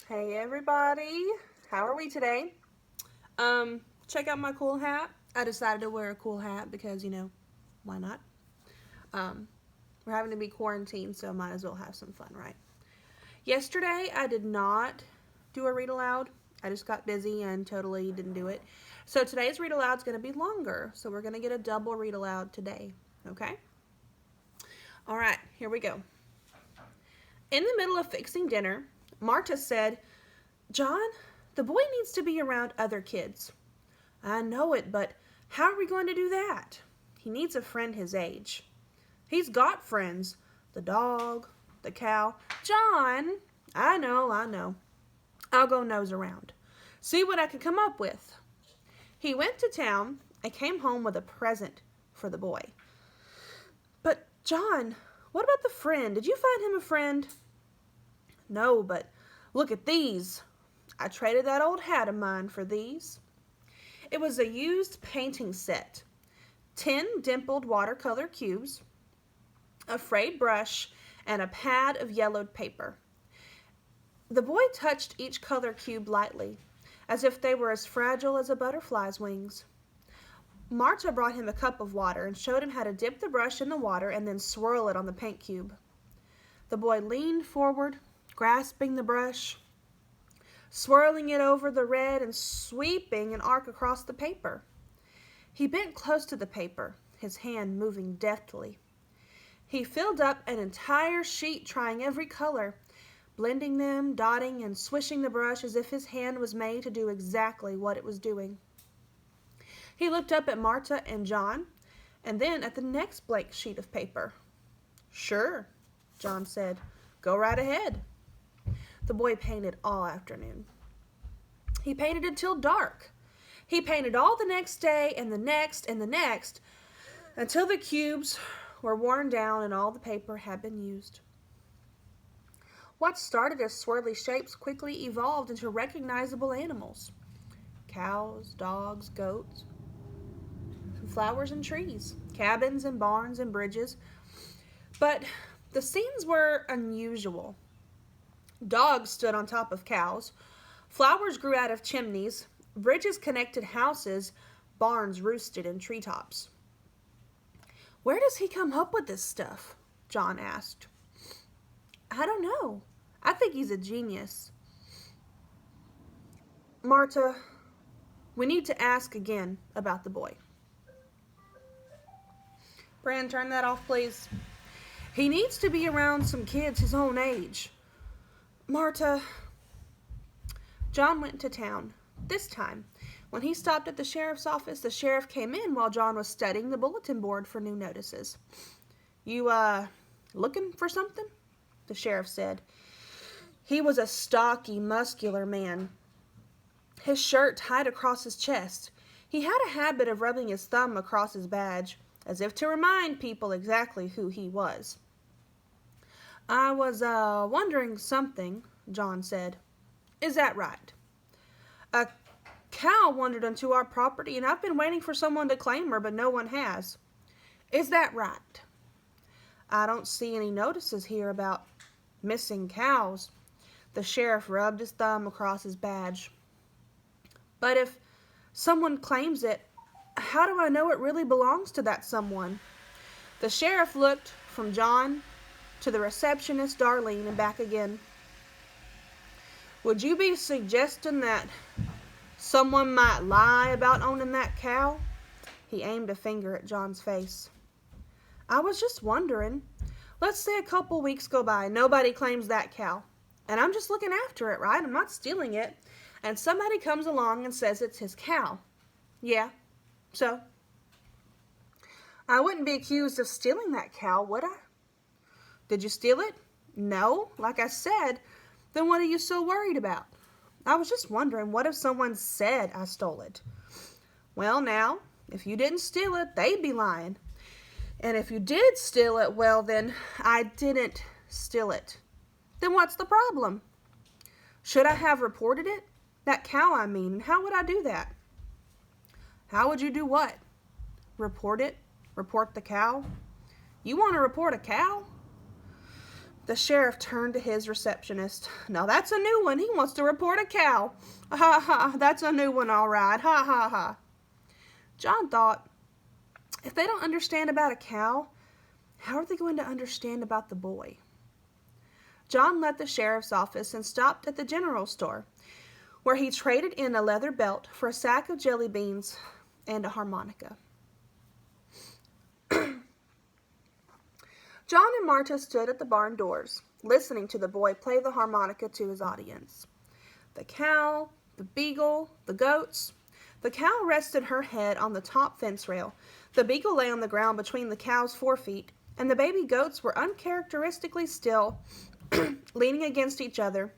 Hey everybody, how are we today? Check out my cool hat. I decided to wear a cool hat because, why not? Um, we're having to be quarantined, so might as well have some fun, right? Yesterday, I did not do a read aloud. I just got busy and totally didn't do it. So today's read aloud is going to be longer, so we're going to get a double read aloud today, okay? All right, here we go. In the middle of fixing dinner, Marta said, "John, the boy needs to be around other kids." "I know it, but how are we going to do that?" "He needs a friend his age." "He's got friends. The dog, the cow." "John!" I know. I'll go nose around. See what I can come up with." He went to town and came home with a present for the boy. "But, John, what about the friend? Did you find him a friend?" "No, but look at these. I traded that old hat of mine for these." It was a used painting set, 10 dimpled watercolor cubes, a frayed brush, and a pad of yellowed paper. The boy touched each color cube lightly, as if they were as fragile as a butterfly's wings. Marta brought him a cup of water and showed him how to dip the brush in the water and then swirl it on the paint cube. The boy leaned forward, grasping the brush, swirling it over the red and sweeping an arc across the paper. He bent close to the paper, his hand moving deftly. He filled up an entire sheet, trying every color, blending them, dotting, and swishing the brush as if his hand was made to do exactly what it was doing. He looked up at Marta and John, and then at the next blank sheet of paper. "Sure," John said. "Go right ahead." The boy painted all afternoon. He painted until dark. He painted all the next day and the next and the next until the cubes were worn down and all the paper had been used. What started as swirly shapes quickly evolved into recognizable animals: cows, dogs, goats, flowers and trees, cabins and barns and bridges. But the scenes were unusual. Dogs stood on top of cows. Flowers grew out of chimneys. Bridges connected houses. Barns roosted in treetops. "Where does he come up with this stuff?" John asked. "I don't know. I think he's a genius." "Marta, we need to ask again about the boy." "Bran, turn that off, please." "He needs to be around some kids his own age." "Marta..." John went to town. This time, when he stopped at the sheriff's office, the sheriff came in while John was studying the bulletin board for new notices. "You, looking for something?" the sheriff said. He was a stocky, muscular man, his shirt tied across his chest. He had a habit of rubbing his thumb across his badge, as if to remind people exactly who he was. "I was, wondering something," John said. "Is that right?" "A cow wandered onto our property, and I've been waiting for someone to claim her, but no one has." "Is that right?" "I don't see any notices here about missing cows." The sheriff rubbed his thumb across his badge. "But if someone claims it, how do I know it really belongs to that someone?" The sheriff looked from John to the receptionist, Darlene, and back again. "Would you be suggesting that someone might lie about owning that cow?" He aimed a finger at John's face. "I was just wondering. Let's say a couple weeks go by, nobody claims that cow. And I'm just looking after it, right? I'm not stealing it. And somebody comes along and says it's his cow. Yeah, so? I wouldn't be accused of stealing that cow, would I?" "Did you steal it?" "No, like I said." "Then what are you so worried about?" "I was just wondering, what if someone said I stole it?" "Well, now, if you didn't steal it, they'd be lying. And if you did steal it, well, then I didn't steal it." "Then what's the problem?" "Should I have reported it? That cow, I mean, and how would I do that?" "How would you do what?" "Report it. Report the cow." "You want to report a cow?" The sheriff turned to his receptionist. Now that's a new one. He wants to report a cow. Ha ha, that's a new one, all right. Ha ha ha. John thought, if they don't understand about a cow, how are they going to understand about the boy? John left the sheriff's office and stopped at the general store, where he traded in a leather belt for a sack of jelly beans and a harmonica. John and Marta stood at the barn doors, listening to the boy play the harmonica to his audience. The cow, the beagle, the goats. The cow rested her head on the top fence rail. The beagle lay on the ground between the cow's forefeet, and the baby goats were uncharacteristically still, leaning against each other,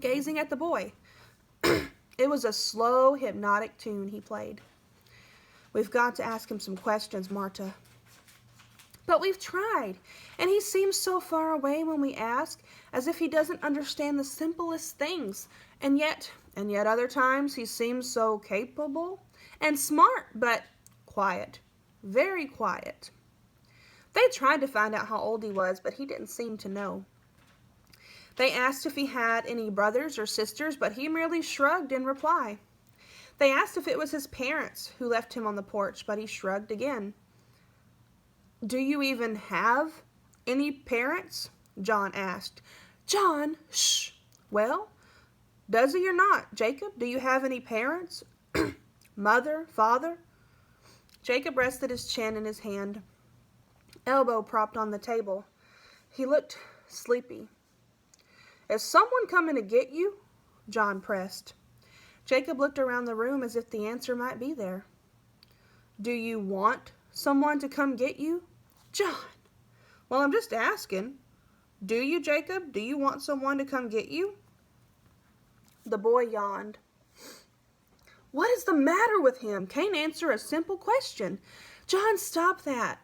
gazing at the boy. It was a slow, hypnotic tune he played. We've got to ask him some questions, Marta. But we've tried, and he seems so far away when we ask, as if he doesn't understand the simplest things. And yet other times he seems so capable and smart, but quiet, very quiet. They tried to find out how old he was, but he didn't seem to know. They asked if he had any brothers or sisters, but he merely shrugged in reply. They asked if it was his parents who left him on the porch, but he shrugged again. Do you even have any parents? John asked. John, shh. Well, does he or not? Jacob, do you have any parents? Mother, father? Jacob rested his chin in his hand, elbow propped on the table. He looked sleepy. Is someone coming to get you? John pressed. Jacob looked around the room as if the answer might be there. Do you want someone to come get you? John, well, I'm just asking. Do you, Jacob? Do you want someone to come get you? The boy yawned. What is the matter with him? Can't answer a simple question. John, stop that.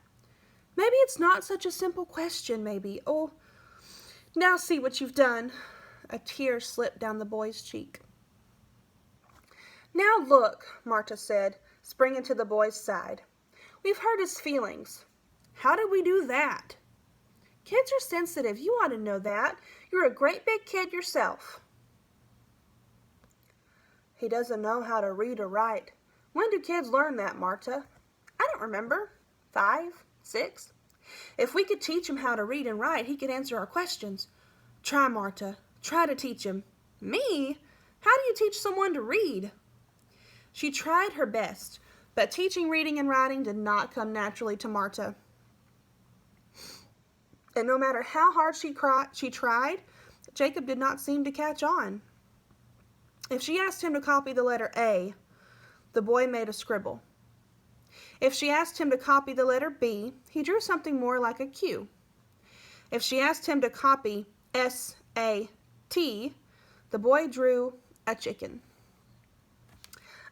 Maybe it's not such a simple question, maybe. Oh, now see what you've done. A tear slipped down the boy's cheek. Now look, Marta said, springing to the boy's side. We've hurt his feelings. How did we do that? Kids are sensitive. You ought to know that. You're a great big kid yourself. He doesn't know how to read or write. When do kids learn that, Marta? I don't remember. 5, 6? If we could teach him how to read and write, he could answer our questions. Try, Marta. Try to teach him. Me? How do you teach someone to read? She tried her best, but teaching reading and writing did not come naturally to Marta. And no matter how hard she tried, Jacob did not seem to catch on. If she asked him to copy the letter A, the boy made a scribble. If she asked him to copy the letter B, he drew something more like a Q. If she asked him to copy S-A-T, the boy drew a chicken.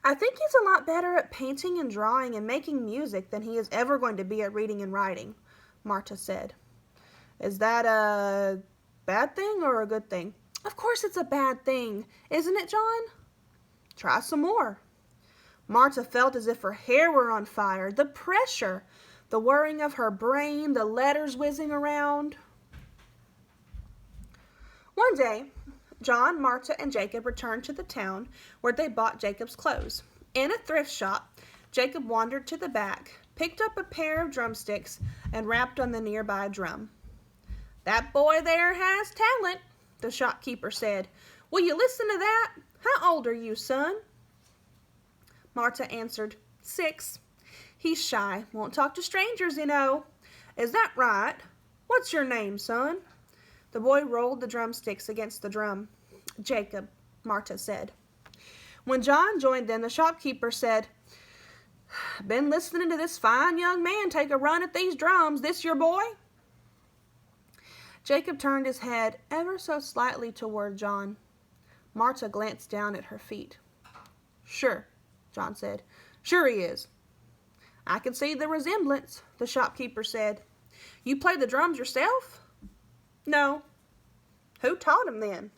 I think he's a lot better at painting and drawing and making music than he is ever going to be at reading and writing, Marta said. Is that a bad thing or a good thing? Of course it's a bad thing, isn't it, John? Try some more. Marta felt as if her hair were on fire. The pressure, the whirring of her brain, the letters whizzing around. One day, John, Marta, and Jacob returned to the town where they bought Jacob's clothes. In a thrift shop, Jacob wandered to the back, picked up a pair of drumsticks, and rapped on the nearby drum. That boy there has talent, the shopkeeper said. Will you listen to that? How old are you, son? Marta answered, 6. He's shy, won't talk to strangers, you know. Is that right? What's your name, son? The boy rolled the drumsticks against the drum. Jacob, Marta said. When John joined them, the shopkeeper said, Been listening to this fine young man take a run at these drums. This your boy? Jacob turned his head ever so slightly toward John. Marta glanced down at her feet. Sure, John said. Sure he is. I can see the resemblance, the shopkeeper said. You play the drums yourself? No. Who taught him then?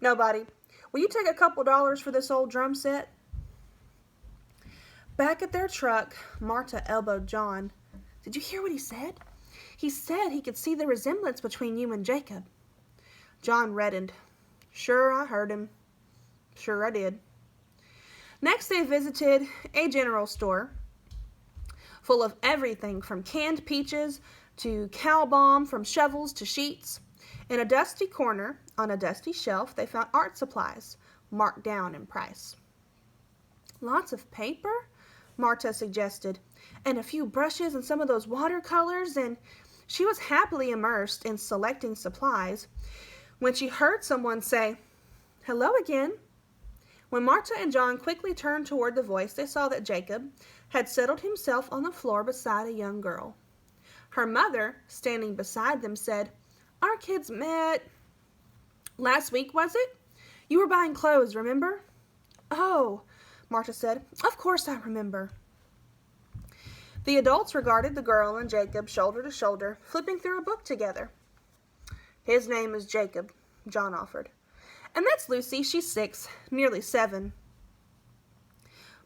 Nobody. Will you take a couple dollars for this old drum set? Back at their truck, Marta elbowed John. Did you hear what he said? He said he could see the resemblance between you and Jacob." John reddened. "Sure, I heard him. Sure I did." Next, they visited a general store full of everything from canned peaches to cow balm, from shovels to sheets. In a dusty corner, on a dusty shelf, they found art supplies, marked down in price. "Lots of paper?" Marta suggested, "and a few brushes and some of those watercolors," and she was happily immersed in selecting supplies when she heard someone say, "Hello again." When Marta and John quickly turned toward the voice, they saw that Jacob had settled himself on the floor beside a young girl. Her mother, standing beside them, said, "Our kids met last week, was it? You were buying clothes, remember?" "Oh," Marta said, "of course I remember." The adults regarded the girl and Jacob shoulder to shoulder, flipping through a book together. "His name is Jacob," John offered. "And that's Lucy. She's 6, nearly 7.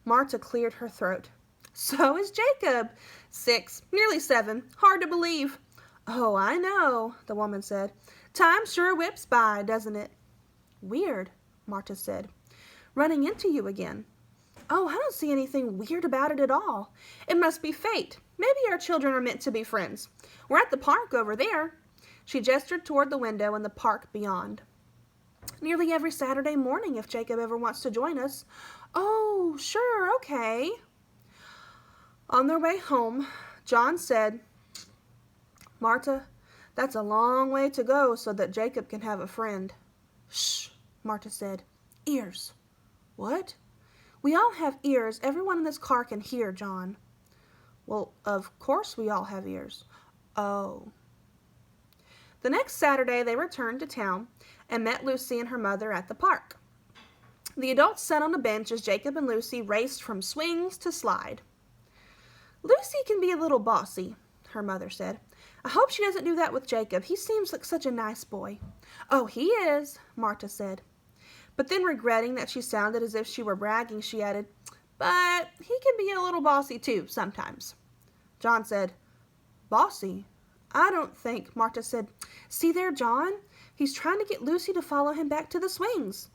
Marta cleared her throat. "So is Jacob. 6, nearly 7. Hard to believe." "Oh, I know," the woman said. "Time sure whips by, doesn't it?" "Weird," Marta said. "Running into you again." "Oh, I don't see anything weird about it at all. It must be fate. Maybe our children are meant to be friends. We're at the park over there." She gestured toward the window in the park beyond. "Nearly every Saturday morning if Jacob ever wants to join us." "Oh, sure, okay." On their way home, John said, "Marta, that's a long way to go so that Jacob can have a friend." "Shh," Marta said. "Ears." "What?" "We all have ears. Everyone in this car can hear, John." "Well, of course we all have ears." "Oh." The next Saturday they returned to town and met Lucy and her mother at the park. The adults sat on a bench as Jacob and Lucy raced from swings to slide. "Lucy can be a little bossy," her mother said. "I hope she doesn't do that with Jacob. He seems like such a nice boy." "Oh, he is," Marta said. But then, regretting that she sounded as if she were bragging, she added, "But he can be a little bossy too, sometimes." John said, "Bossy? I don't think." Marta said, "See there, John? He's trying to get Lucy to follow him back to the swings."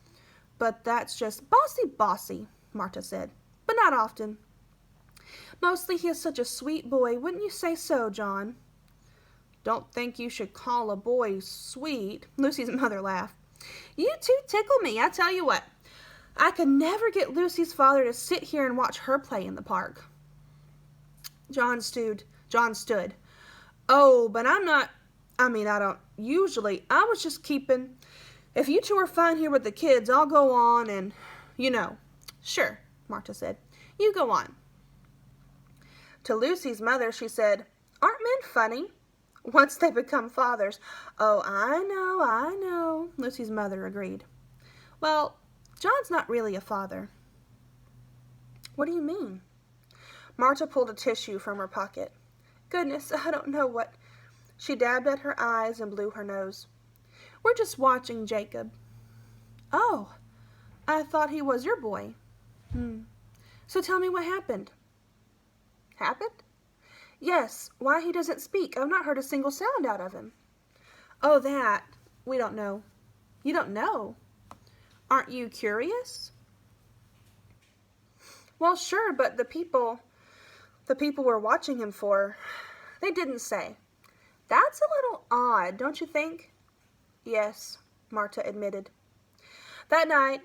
"But that's just bossy," Marta said. "But not often. Mostly he is such a sweet boy. Wouldn't you say so, John?" "Don't think you should call a boy sweet." Lucy's mother laughed. "You two tickle me, I tell you what. I could never get Lucy's father to sit here and watch her play in the park." John stood. "Oh, but I don't usually. I was just keeping. If you two are fine here with the kids, I'll go on and, you know." "Sure," Marta said. "You go on." To Lucy's mother, she said, "Aren't men funny? Once they become fathers." "Oh, I know," Lucy's mother agreed. "Well, John's not really a father." "What do you mean?" Marta pulled a tissue from her pocket. "Goodness, I don't know what." She dabbed at her eyes and blew her nose. "We're just watching Jacob." "Oh, I thought he was your boy." "So tell me what happened." "Happened?" "Yes, why he doesn't speak. I've not heard a single sound out of him." "Oh, that. We don't know." "You don't know? Aren't you curious?" "Well, sure, but the people we're watching him for, they didn't say." "That's a little odd, don't you think?" "Yes," Marta admitted. That night,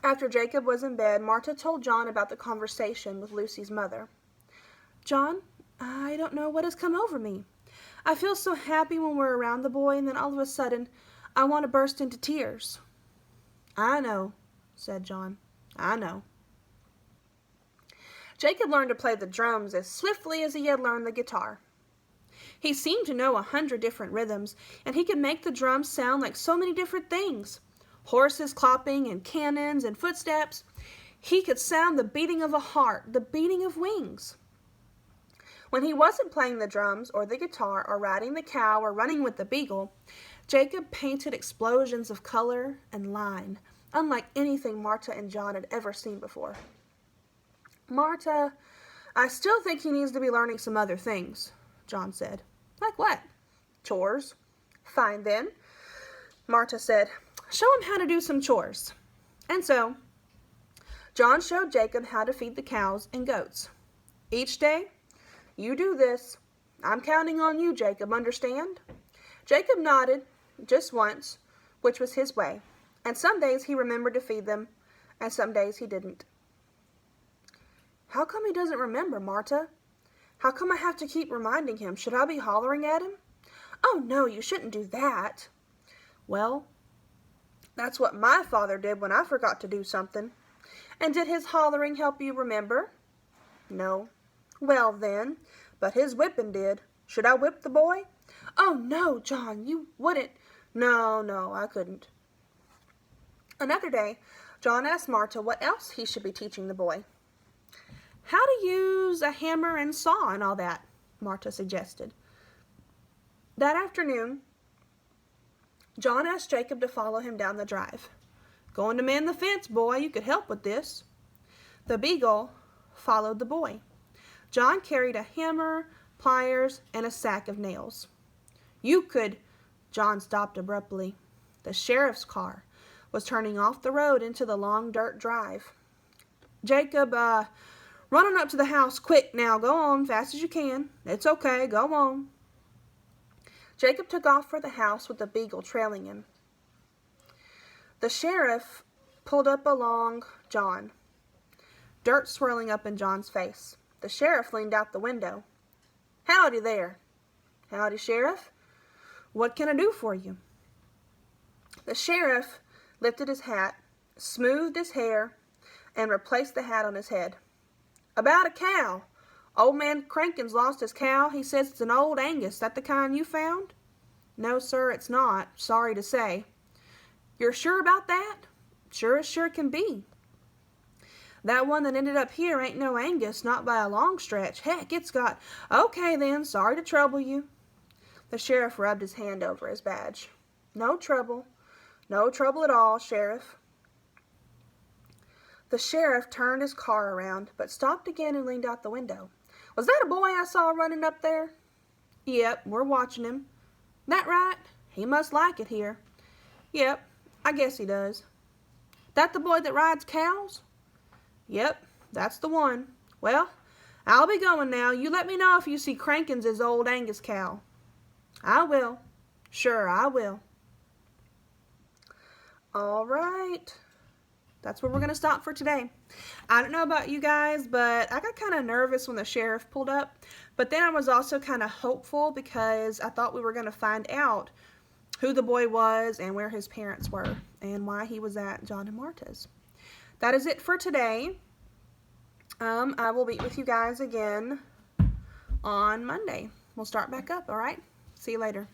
after Jacob was in bed, Marta told John about the conversation with Lucy's mother. "John, I don't know what has come over me. I feel so happy when we're around the boy, and then all of a sudden, I want to burst into tears." "I know," said John. "I know." Jacob learned to play the drums as swiftly as he had learned the guitar. He seemed to know 100 different rhythms, and he could make the drums sound like so many different things. Horses clopping and cannons and footsteps. He could sound the beating of a heart, the beating of wings. When he wasn't playing the drums or the guitar or riding the cow or running with the beagle, Jacob painted explosions of color and line, unlike anything Marta and John had ever seen before. "Marta, I still think he needs to be learning some other things," John said. Like what? Chores. Fine then, Marta said. Show him how to do some chores. And so, John showed Jacob how to feed the cows and goats. Each day, you do this. I'm counting on you, Jacob, understand? Jacob nodded, just once, which was his way. And some days he remembered to feed them, and some days he didn't. How come he doesn't remember, Marta? How come I have to keep reminding him? Should I be hollering at him? Oh, no, you shouldn't do that. Well, that's what my father did when I forgot to do something. And did his hollering help you remember? No. Well, then, but his whipping did. Should I whip the boy? Oh, no, John, you wouldn't. No, I couldn't. Another day, John asked Marta what else he should be teaching the boy. How to use a hammer and saw and all that, Marta suggested. That afternoon, John asked Jacob to follow him down the drive. Going to mend the fence, boy. You could help with this. The beagle followed the boy. John carried a hammer, pliers, and a sack of nails. You could... John stopped abruptly. The sheriff's car was turning off the road into the long dirt drive. Jacob, run on up to the house quick now. Go on, fast as you can. It's okay, go on. Jacob took off for the house with the beagle trailing him. The sheriff pulled up along John, dirt swirling up in John's face. The sheriff leaned out the window. Howdy there. Howdy, Sheriff. What can I do for you? The sheriff lifted his hat, smoothed his hair, and replaced the hat on his head. About a cow. Old man Crankin's lost his cow. He says it's an old Angus. That the kind you found? No, sir, it's not. Sorry to say. You're sure about that? Sure as sure can be. That one that ended up here ain't no Angus, not by a long stretch. Heck, it's got... Okay then, sorry to trouble you. The sheriff rubbed his hand over his badge. No trouble. No trouble at all, Sheriff. The sheriff turned his car around, but stopped again and leaned out the window. Was that a boy I saw running up there? Yep, we're watching him. That right? He must like it here. Yep, I guess he does. That the boy that rides cows? Yep, that's the one. Well, I'll be going now. You let me know if you see Crankins' old Angus cow. I will. Sure, I will. All right. That's where we're going to stop for today. I don't know about you guys, but I got kind of nervous when the sheriff pulled up. But then I was also kind of hopeful because I thought we were going to find out who the boy was and where his parents were and why he was at John and Marta's. That is it for today. I will be with you guys again on Monday. We'll start back up, all right? See you later.